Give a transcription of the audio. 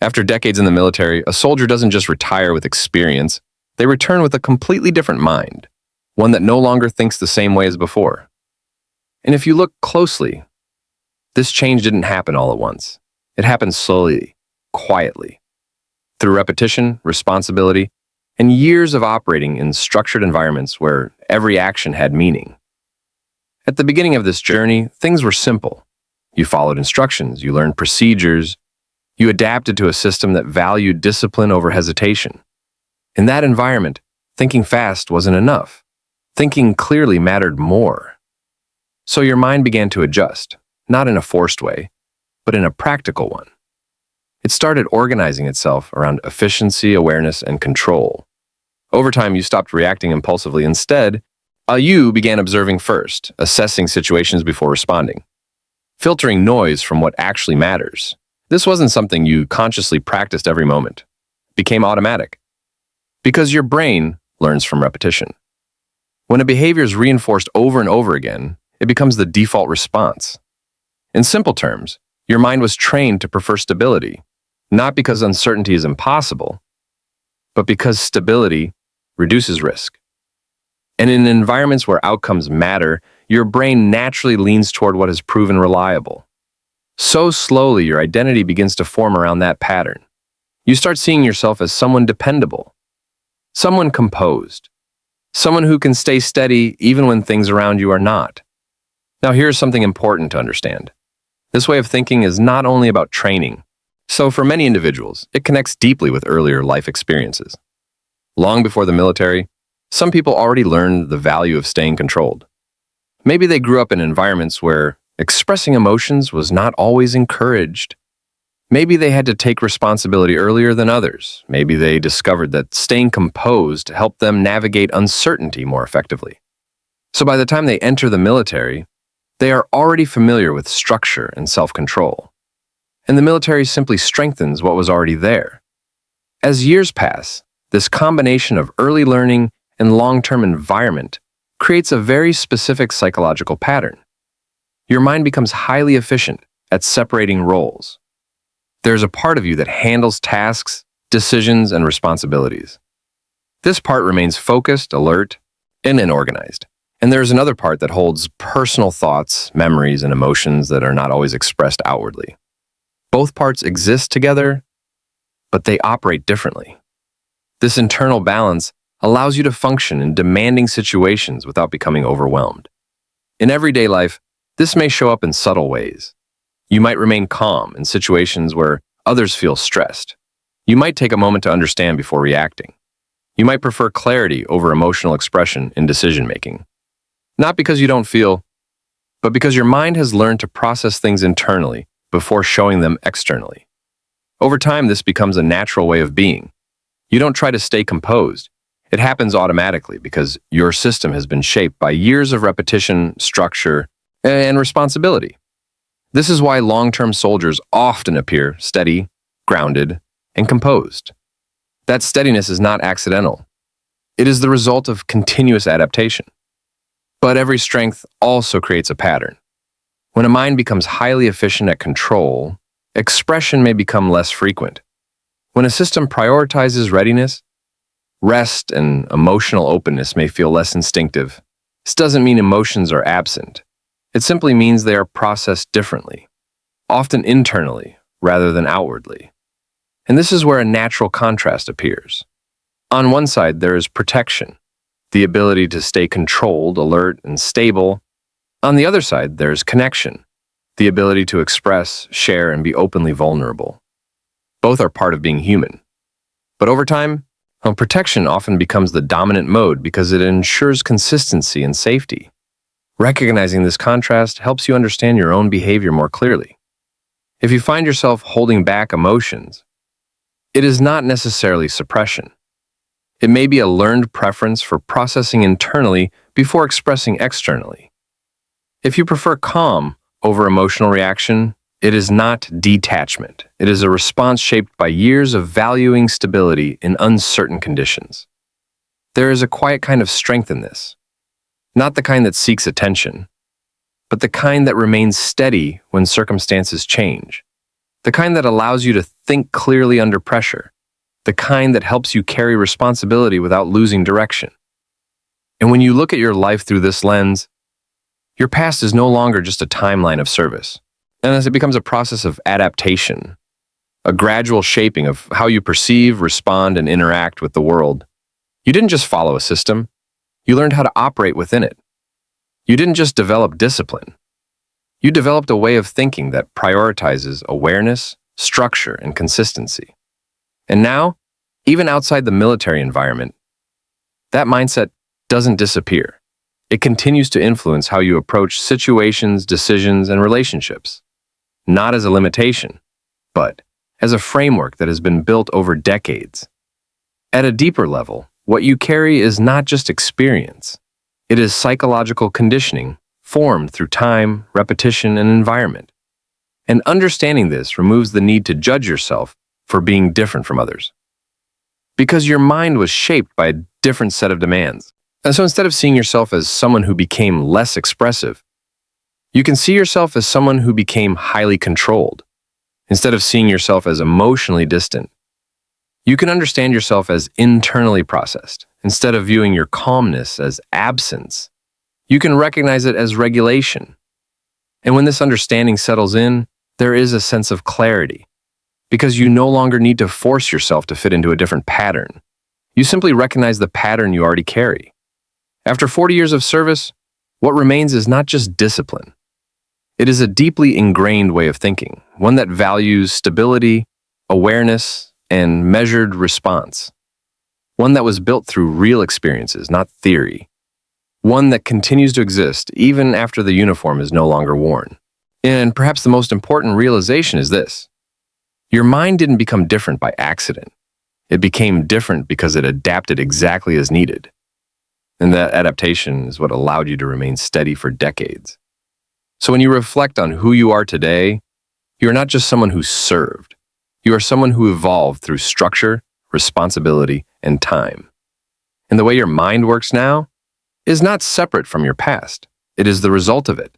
After decades in the military, a soldier doesn't just retire with experience, they return with a completely different mind, one that no longer thinks the same way as before. And if you look closely, this change didn't happen all at once. It happened slowly, quietly, through repetition, responsibility, and years of operating in structured environments where every action had meaning. At the beginning of this journey, things were simple. You followed instructions, you learned procedures, you adapted to a system that valued discipline over hesitation. In that environment, thinking fast wasn't enough. Thinking clearly mattered more. So your mind began to adjust, not in a forced way, but in a practical one. It started organizing itself around efficiency, awareness, and control. Over time, you stopped reacting impulsively. Instead, you began observing first, assessing situations before responding, filtering noise from what actually matters. This wasn't something you consciously practiced every moment. It became automatic. Because your brain learns from repetition. When a behavior is reinforced over and over again, it becomes the default response. In simple terms, your mind was trained to prefer stability, not because uncertainty is impossible, but because stability reduces risk. And in environments where outcomes matter, your brain naturally leans toward what is proven reliable. So slowly, your identity begins to form around that pattern. You start seeing yourself as someone dependable, someone composed, someone who can stay steady even when things around you are not. Now, here's something important to understand. This way of thinking is not only about training. So for many individuals, it connects deeply with earlier life experiences. Long before the military, some people already learned the value of staying controlled. Maybe they grew up in environments where expressing emotions was not always encouraged. Maybe they had to take responsibility earlier than others. Maybe they discovered that staying composed helped them navigate uncertainty more effectively. So by the time they enter the military, they are already familiar with structure and self-control. And the military simply strengthens what was already there. As years pass, this combination of early learning and long-term environment creates a very specific psychological pattern. Your mind becomes highly efficient at separating roles. There's a part of you that handles tasks, decisions, and responsibilities. This part remains focused, alert, and organized. And there's another part that holds personal thoughts, memories, and emotions that are not always expressed outwardly. Both parts exist together, but they operate differently. This internal balance allows you to function in demanding situations without becoming overwhelmed. In everyday life, this may show up in subtle ways. You might remain calm in situations where others feel stressed. You might take a moment to understand before reacting. You might prefer clarity over emotional expression in decision-making. Not because you don't feel, but because your mind has learned to process things internally before showing them externally. Over time, this becomes a natural way of being. You don't try to stay composed. It happens automatically because your system has been shaped by years of repetition, structure, and responsibility. This is why long-term soldiers often appear steady, grounded, and composed. That steadiness is not accidental. It is the result of continuous adaptation. But every strength also creates a pattern. When a mind becomes highly efficient at control, expression may become less frequent. When a system prioritizes readiness, rest and emotional openness may feel less instinctive. This doesn't mean emotions are absent. It simply means they are processed differently, often internally rather than outwardly. And this is where a natural contrast appears. On one side, there is protection, the ability to stay controlled, alert, and stable. On the other side, there's connection, the ability to express, share, and be openly vulnerable. Both are part of being human. But over time, protection often becomes the dominant mode because it ensures consistency and safety. Recognizing this contrast helps you understand your own behavior more clearly. If you find yourself holding back emotions, it is not necessarily suppression. It may be a learned preference for processing internally before expressing externally. If you prefer calm over emotional reaction, it is not detachment. It is a response shaped by years of valuing stability in uncertain conditions. There is a quiet kind of strength in this, not the kind that seeks attention, but the kind that remains steady when circumstances change, the the kind that allows you to think clearly under pressure, the kind that helps you carry responsibility without losing direction. And when you look at your life through this lens, your past is no longer just a timeline of service. And as it becomes a process of adaptation, a gradual shaping of how you perceive, respond, and interact with the world. You didn't just follow a system, you learned how to operate within it. You didn't just develop discipline. You developed a way of thinking that prioritizes awareness, structure, and consistency. And now, even outside the military environment, that mindset doesn't disappear. It continues to influence how you approach situations, decisions, and relationships. Not as a limitation, but as a framework that has been built over decades. At a deeper level, what you carry is not just experience. It is psychological conditioning formed through time, repetition, and environment. And understanding this removes the need to judge yourself for being different from others. Because your mind was shaped by a different set of demands. And so instead of seeing yourself as someone who became less expressive, you can see yourself as someone who became highly controlled. Instead of seeing yourself as emotionally distant, you can understand yourself as internally processed. Instead of viewing your calmness as absence, you can recognize it as regulation. And when this understanding settles in, there is a sense of clarity, because you no longer need to force yourself to fit into a different pattern. You simply recognize the pattern you already carry. After 40 years of service, what remains is not just discipline. It is a deeply ingrained way of thinking, one that values stability, awareness, and measured response. One that was built through real experiences, not theory. One that continues to exist even after the uniform is no longer worn. And perhaps the most important realization is this. Your mind didn't become different by accident. It became different because it adapted exactly as needed. And that adaptation is what allowed you to remain steady for decades. So when you reflect on who you are today, you are not just someone who served. You are someone who evolved through structure, responsibility, and time. And the way your mind works now is not separate from your past. It is the result of it.